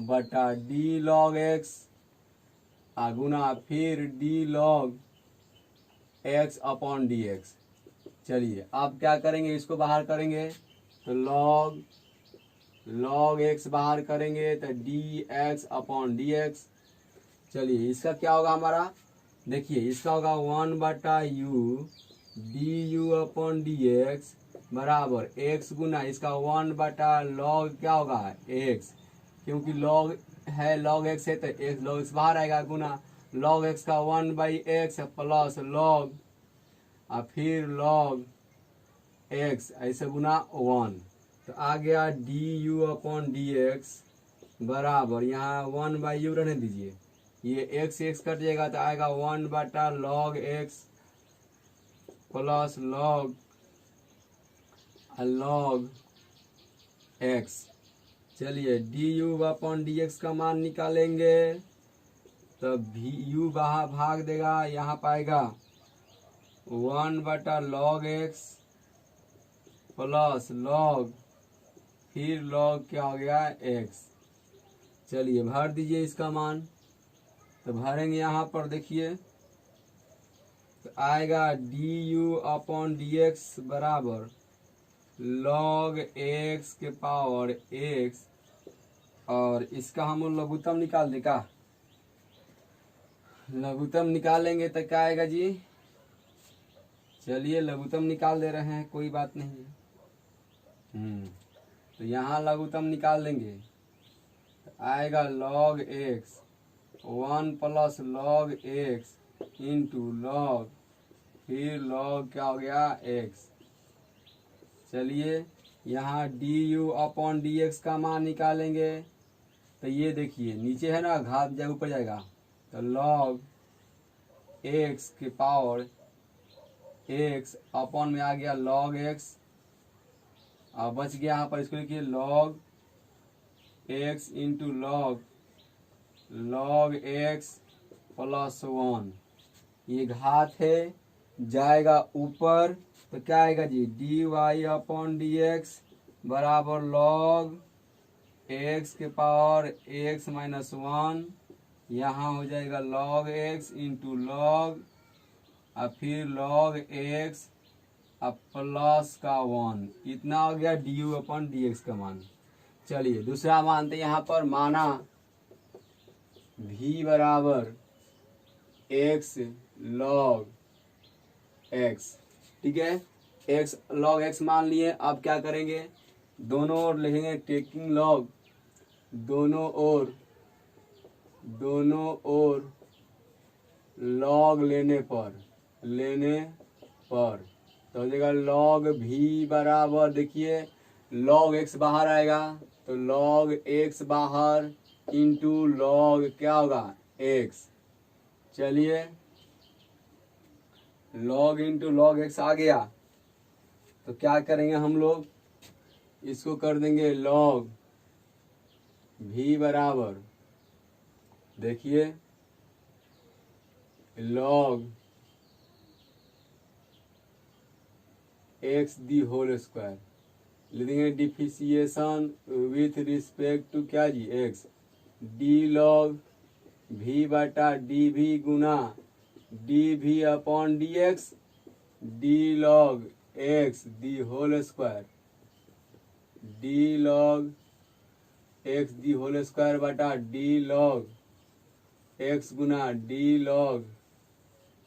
बटा डी लॉग x गुना फिर D log x upon d x. चलिए अब क्या करेंगे, इसको बाहर करेंगे तो लॉग x बाहर करेंगे तो D x upon d x. चलिए इसका क्या होगा हमारा, देखिए इसका होगा 1 बटा u d u upon d x बराबर x गुना इसका 1 बटा लॉग क्या होगा x, क्योंकि लॉग है लॉग x है तो x लॉग x बाहर आएगा, गुना लॉग x का 1 बाई एक्स प्लस लॉग और फिर लॉग x ऐसे गुना 1, तो आ गया D u upon d x बराबर, यहाँ 1 बाई यू रहने दीजिए, ये x x कट जाएगा तो आएगा 1 बटा log x plus log x। चलिए D u upon d x का मान निकालेंगे तो भी यू बाहर भाग देगा, यहाँ पाएगा 1/log x प्लस log, फिर log क्या हो गया x। चलिए भर दीजिए इसका मान। तो भरेंगे यहाँ पर, देखिए तो आएगा du/dx बराबर log x के पावर x, और इसका हम लघुत्तम निकाल दे का, लघुत्तम निकालेंगे तो क्या आएगा जी। चलिए लघुत्तम निकाल दे रहे हैं, कोई बात नहीं है। तो यहाँ लघुत्तम निकाल देंगे तो आएगा log x 1 plus log x into log, फिर log क्या हो गया x। चलिए यहाँ du/dx का मान निकालेंगे तो ये देखिए नीचे है ना, घात जब ऊपर जाएगा तो log x के पावर x अपॉन में आ गया log x, और बच गया यहाँ पर, इसको लिखिए log x into log x plus 1। ये घात है, जाएगा ऊपर तो क्या आएगा जी, dy/dx बराबर log x के पावर x माइनस 1, यहाँ हो जाएगा log x इंटू log, और फिर log x अब प्लस का 1, इतना हो गया du/dx का मान। चलिए दूसरा मानते यहाँ पर, माना v बराबर x log x, ठीक है, x log x मान लिए। अब क्या करेंगे, दोनों ओर लिखेंगे टेकिंग log, दोनों ओर log लेने पर तो हो जाएगा log v बराबर, देखिए log x बाहर आएगा तो log x बाहर इंटू log क्या होगा x। चलिए log इंटू log x आ गया तो क्या करेंगे हम लोग, इसको कर देंगे log v बराबर, देखिए log x the whole square, ले देंगे डिफिशिएशन विथ रिस्पेक्ट टू क्या जी x, d log v/dv गुना dv/dx d log x the whole square, d log x the whole square बटा d log x गुना d log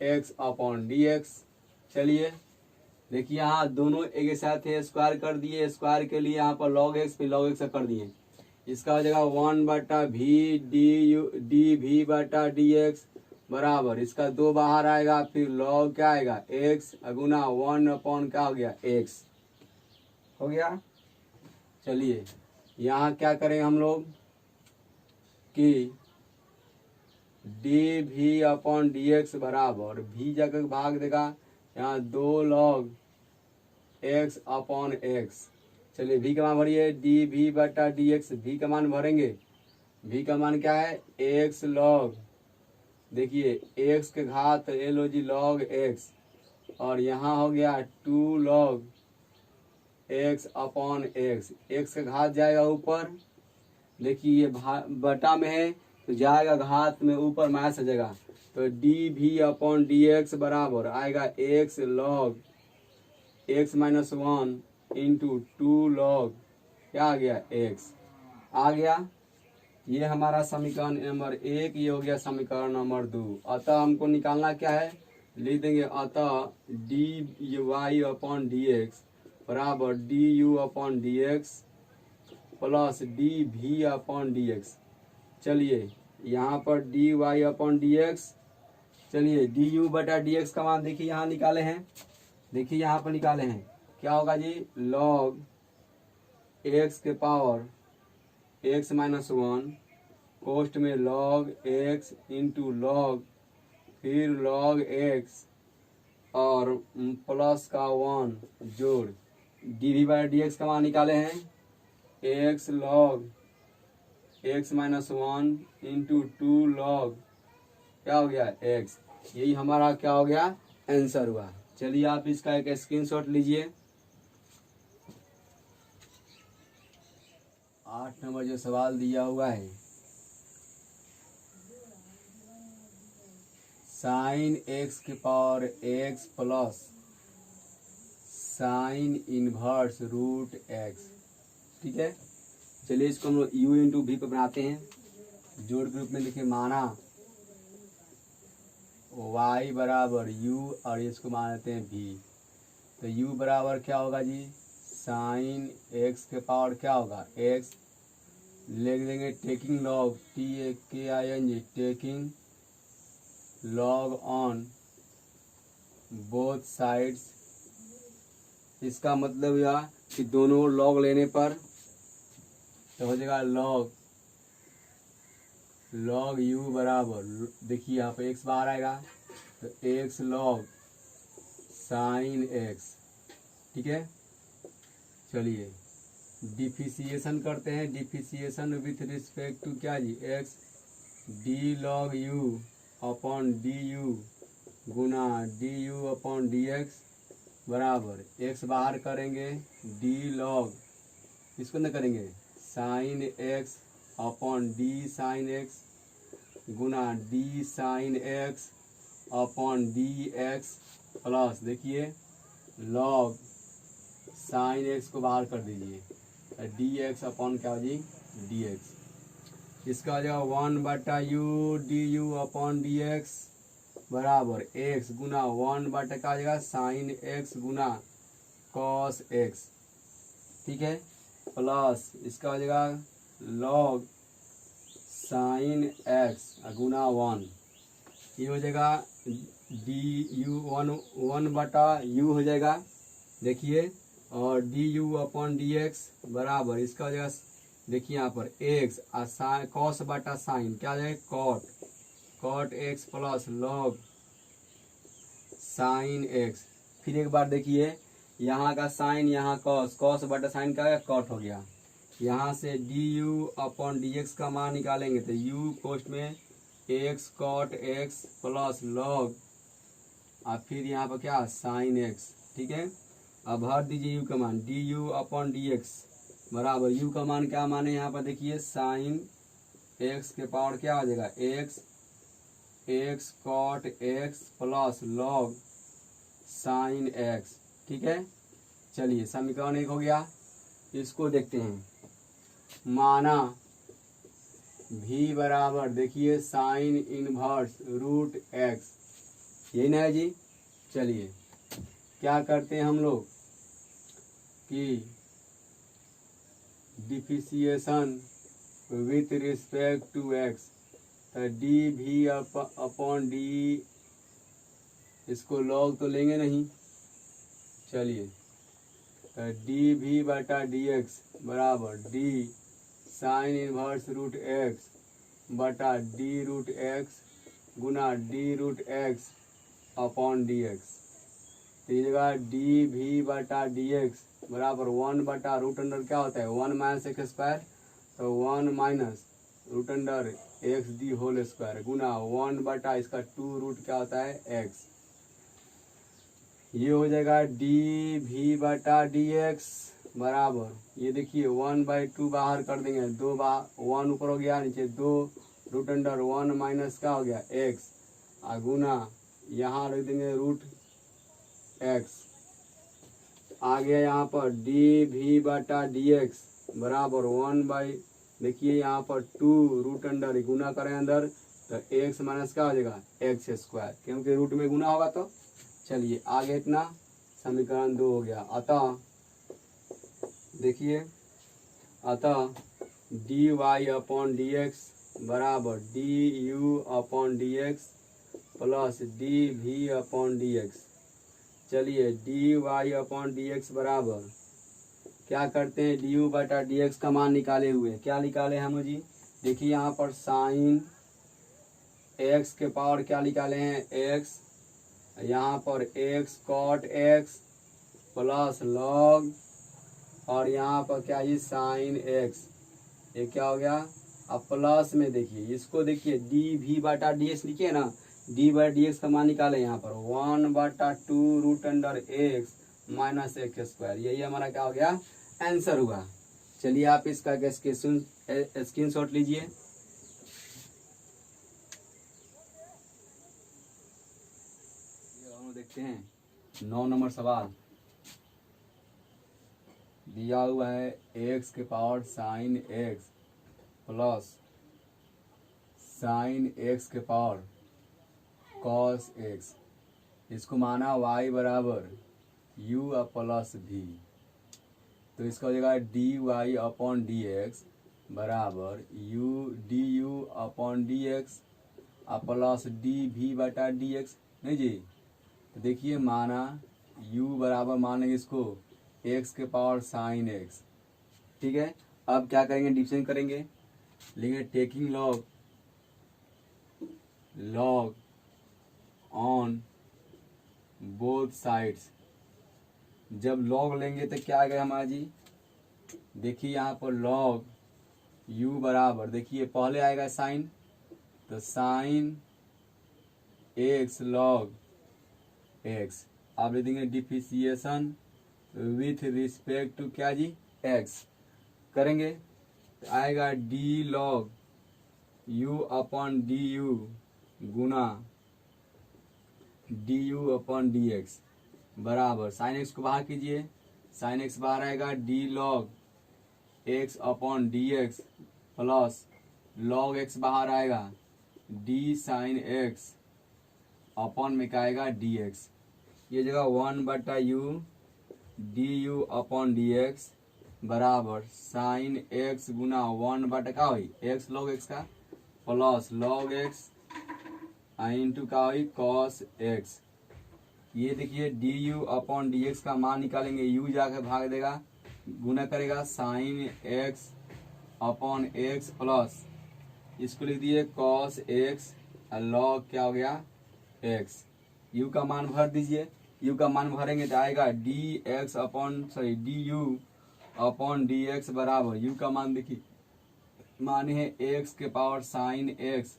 x/dx। चलिए देखिए यहाँ दोनों एक साथ है, स्क्वायर कर दिए, स्क्वायर के लिए यहाँ पर log x फिर log x कर दिए, इसका हो जाएगा 1/v dv/dx बराबर, इसका 2 बाहर आएगा, फिर log क्या आएगा x गुना 1 क्या हो गया x हो गया। चलिए यहाँ क्या करें हम लोग कि dv/dx बराबर v जगह भाग देगा, यहाँ 2 log x/x। चलिए v का मान भरिए, dv/dx, v का मान भरेंगे, v का मान क्या है x log, देखिए x के घात ले लो जी log x, और यहाँ हो गया 2 log x/x, x का घात जाएगा ऊपर, देखिए ये बटा में है तो जाएगा घात में ऊपर माइनस आ जाएगा, तो dv/dx बराबर आएगा x log x minus 1 into 2 log क्या आ गया x आ गया। ये हमारा समीकरण नंबर 1, ये हो गया समीकरण नंबर 2। अतः हमको निकालना क्या है, लिख देंगे अतः dy/dx बराबर du/dx प्लस dv/dx। चलिए यहाँ पर dy/dx, चलिए du/dx का मान देखिए यहाँ निकाले हैं, देखिए यहाँ पर निकाले हैं, क्या होगा जी log x के पावर x माइनस 1 कोष्ट में log x इंटू log फिर log x और प्लस का 1 जोड़ dv/dx का मान निकाले हैं x log x minus 1 into 2 log क्या हो गया x। यही हमारा क्या हो गया आंसर हुआ। चलिए आप इसका एक स्क्रीनशॉट लीजिए। 8 नंबर जो सवाल दिया हुआ है, साइन एक्स के power x plus sine inverse root x. ठीक है, चलिए इसको हम लोग u इंटू वी पे बनाते हैं। जोड़ के रूप में लिखे माना y बराबर u और इसको मान लेते हैं v। तो u बराबर क्या होगा जी, साइन x के पावर क्या होगा x, लिख देंगे taking log TAKING taking log on both sides. इसका मतलब यह कि दोनों लॉग लेने पर तो हो जाएगा लॉग u बराबर, देखिए यहाँ पे x बाहर आएगा तो x लॉग साइन x। ठीक है, चलिए डिफिशिएशन करते हैं। डिफिशिएशन विथ रिस्पेक्ट टू क्या जी x, d log u upon d u गुना d u upon d x बराबर x बाहर करेंगे डी लॉग, इसको न करेंगे sine x upon d sine x गुना d sine x upon d x plus देखिए लॉग साइन x को बाहर कर दीजिए डी एक्स अपॉन क्या हो जी डी एक्स। इसका हो जाएगा 1/u D u upon d x बराबर x गुना 1/, का हो जाएगा साइन x गुना कॉस x। ठीक है, प्लस इसका हो जाएगा लॉग साइन x गुना 1, ये हो जाएगा डी यू 1/u हो जाएगा देखिए, और D u upon d x बराबर इसका हो जाएगा देखिए यहाँ पर x और कॉस बटा साइन क्या हो जाएगा cot x plus log sine x। फिर एक बार देखिए यहाँ का साइन यहाँ कॉस बटा साइन का कॉट हो गया। यहाँ से d u upon d x का मान निकालेंगे तो u पोस्ट में x cot x plus log और फिर यहाँ पर क्या साइन x। ठीक है, अब भर दीजिए u का मान D u upon d x बराबर u का मान क्या माने यहाँ पर देखिए साइन x के पावर क्या हो जाएगा x cot x plus log sine x। ठीक है, चलिए समीकरण 1 हो गया। इसको देखते हैं, माना v बराबर देखिए साइन इनवर्स रूट x, यही ना है जी। चलिए क्या करते हैं हम लोग कि differentiation with respect to x, तो डी भी अपॉन डी, इसको लॉग तो लेंगे नहीं, चलिए तो डी भी बटा डी एक्स बराबर d sine inverse root x बटा डी रूट एक्स गुना d root x upon d x. तो ये जगह डी भी बटा डी एक्स बराबर 1/√अंडर क्या होता है 1 माइनस एक्स स्क्वायर, तो 1 minus root under x d whole square गुना 1/, इसका 2 रूट क्या होता है एक्स। ये हो जाएगा डी भी बटा डी एक्स बराबर, ये देखिए 1/2 बाहर कर देंगे, 1 ऊपर हो गया नीचे 2√1 माइनस क्या हो गया एक्स गुना यहाँ रख देंगे रूट एक्स। आ गया यहाँ पर डी भी बटा डी एक्स बराबर 1/, देखिए यहाँ पर 2√अंडर गुना करें अंदर तो एक्स माइनस क्या हो जाएगा एक्स स्क्वायर, क्योंकि रूट में गुना होगा। तो चलिए आगे इतना समीकरण 2 हो गया। अतः देखिए d y upon d x बराबर d u upon d x plus d v upon d x. चलिए d y upon d x बराबर क्या करते हैं डी यू बटा डी एक्स का मान निकाले हुए, क्या निकाले हम जी, देखिए यहाँ पर साइन एक्स के पावर क्या निकाले हैं एक्स, यहाँ पर x cot x plus log और यहाँ पर क्या ये साइन एक्स, ये क्या हो गया अब प्लस में देखिए इसको, देखिए डी वी बटा डी एक्स लिखिए ना, डी बाई डी एक्स का मान निकाले यहाँ पर 1/2 √x माइनस एक्स स्क्वायर, यही हमारा क्या हो गया आंसर हुआ। चलिए आप इसका स्क्रीन शॉट लीजिए। हम देखते हैं 9 नंबर सवाल दिया हुआ है x के power sine x plus sign x के पावर कॉस एक्स, इसको माना y बराबर u प्लस v, तो इसका हो जाएगा d y upon d x बराबर u d u upon d x plus d v बटा डी एक्स, नहीं जी। तो देखिए माना u बराबर मान लेंगे इसको x के पावर साइन एक्स, ठीक है। अब क्या करेंगे, डिविजन करेंगे, लेंगे taking log on both sides. जब लॉग लेंगे तो क्या आएगा हमारा जी, देखिए यहाँ पर लॉग u बराबर, देखिए पहले आएगा साइन, तो साइन एक्स लॉग एक्स, आप ले देंगे डिफरेंशिएशन विथ रिस्पेक्ट टू क्या जी एक्स, करेंगे तो आएगा d log u upon d u गुना d u upon d x बराबर साइन एक्स को बाहर कीजिए, साइन एक्स बाहर आएगा d log x upon d x plus log x बाहर आएगा डी साइन एक्स अपॉन में क्या आएगा डी एक्स, ये जगह 1/u D u upon d x बराबर साइन एक्स गुना 1/, क्या हुई एक्स लॉग एक्स का प्लस लॉग एक्स इंटू क्या हुई कॉस एक्स। ये देखिए D u upon d x का मान निकालेंगे, यू जाकर भाग देगा, गुना करेगा sign x upon x plus इसको लिख दिए कॉस एक्स और लॉग क्या हो गया एक्स। यू का मान भर दीजिए, यू का मान भरेंगे तो आएगा D x upon d u upon d x बराबर यू का मान देखिए माने है एक्स के पावर साइन एक्स,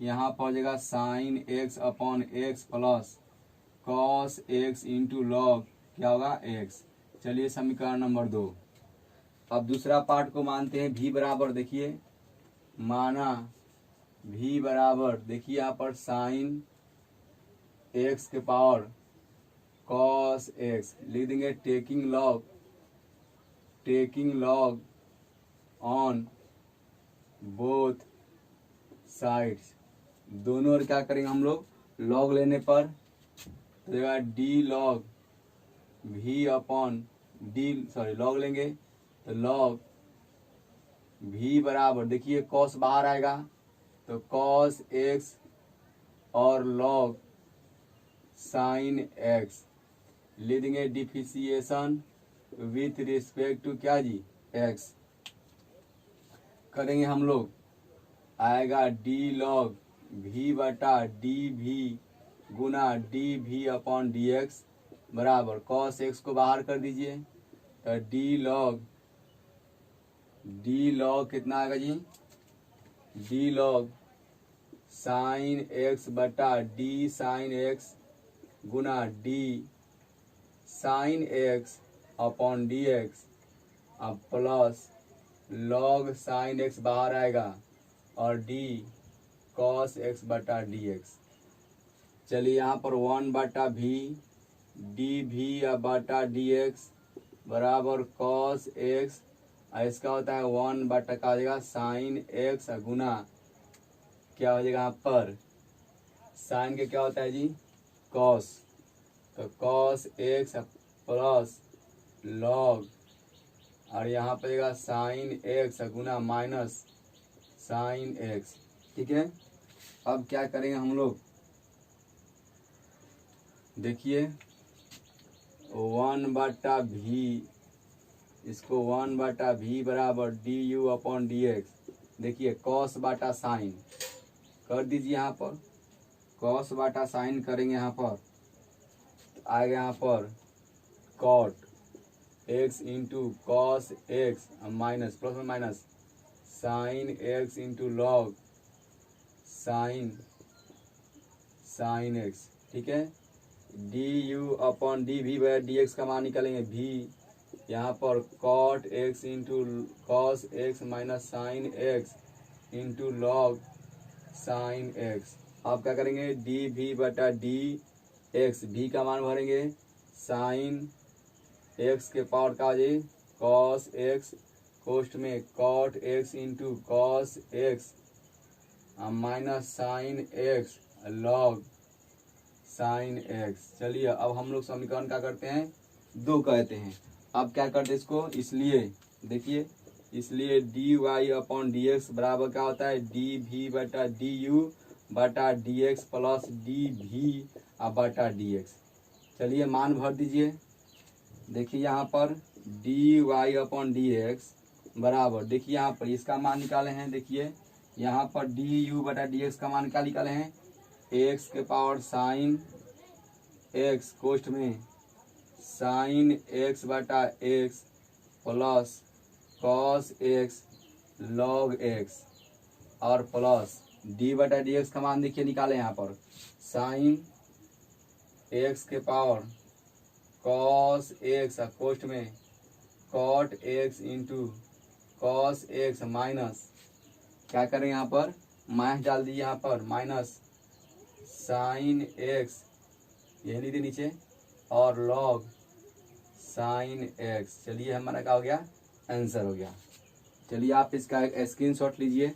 यहाँ पर जाएगा sign x upon x plus cos x into log क्या होगा एक्स। चलिए समीकरण नंबर 2। अब दूसरा पार्ट को मानते हैं v बराबर, देखिए माना v बराबर, देखिए यहाँ पर साइन एक्स के पावर कॉस एक्स लिख देंगे, taking log on both sides, दोनों और क्या करेंगे हम लोग लॉग लेने पर तो देगा d log v upon d log लेंगे तो लॉग v बराबर, देखिए कॉस बाहर आएगा तो कॉस एक्स और लॉग साइन एक्स ले देंगे डिफरेंशिएशन विथ रिस्पेक्ट टू क्या जी एक्स, करेंगे हम लोग आएगा डी लॉग v बटा डी वी गुना d v upon d x बराबर कॉस एक्स को बाहर कर दीजिए तो डी लॉग कितना आएगा जी, डी लॉग साइन एक्स बटा डी साइन एक्स गुना d sine x upon d x अब प्लस लॉग साइन एक्स बाहर आएगा और डी कॉस एक्स बटा डी एक्स। चलिए यहाँ पर 1/v डी वी बटा डी एक्स बराबर कॉस एक्स, इसका होता है 1/, का हो जाएगा साइन एक्स गुना क्या हो जाएगा यहाँ पर साइन के क्या होता है जी कॉस, तो कॉस एक्स प्लस लॉग और यहाँ पर जाएगा साइन एक्स गुना माइनस साइन एक्स, ठीक है। अब क्या करेंगे हम लोग, देखिए 1/v, इसको 1/v बराबर d u upon d x, देखिए कॉस बाटा साइन कर दीजिए, यहाँ पर कॉस बाटा साइन करेंगे, यहाँ पर आएगा यहाँ पर cot x into cos x minus plus में minus sine x into log sine x, ठीक है। D u upon d v by d x का मान निकालेंगे भी, यहाँ पर cot x into cos x minus sine x into log sine x. आप क्या करेंगे, डी वी बटा डी एक्स, भी का मान भरेंगे साइन एक्स के पावर का हो जाए कॉस एक्स, कोष्ठ में cot x into cos x minus sine x log sine x. चलिए अब हम लोग समीकरण क्या करते हैं, 2 कहते हैं। अब क्या करते हैं इसको, इसलिए देखिए, इसलिए d y upon d x बराबर क्या होता है, डी वी बटा डी यू बटा d x plus d v बटा डी एक्स। चलिए मान भर दीजिए। देखिए यहाँ पर d y upon d x बराबर, देखिए यहाँ पर इसका मान निकाले हैं। देखिए यहाँ पर डी यू बटा डी एक्स का मान क्या निकाले हैं, एक्स के पावर साइन एक्स कोष्ठ में साइन एक्स बटा x plus cos x log x और प्लस डी बटा डी एक्स का मान देखिए निकाले यहाँ पर साइन एक्स के पावर कॉस एक्स कोष्ठ में cot x into cos x minus क्या करें यहाँ पर माइनस डाल दीजिए, यहाँ पर माइनस साइन एक्स यही लिख दीजिए नीचे और लॉग साइन एक्स। चलिए हमारा क्या हो गया, आंसर हो गया। चलिए आप इसका एक स्क्रीनशॉट लीजिए।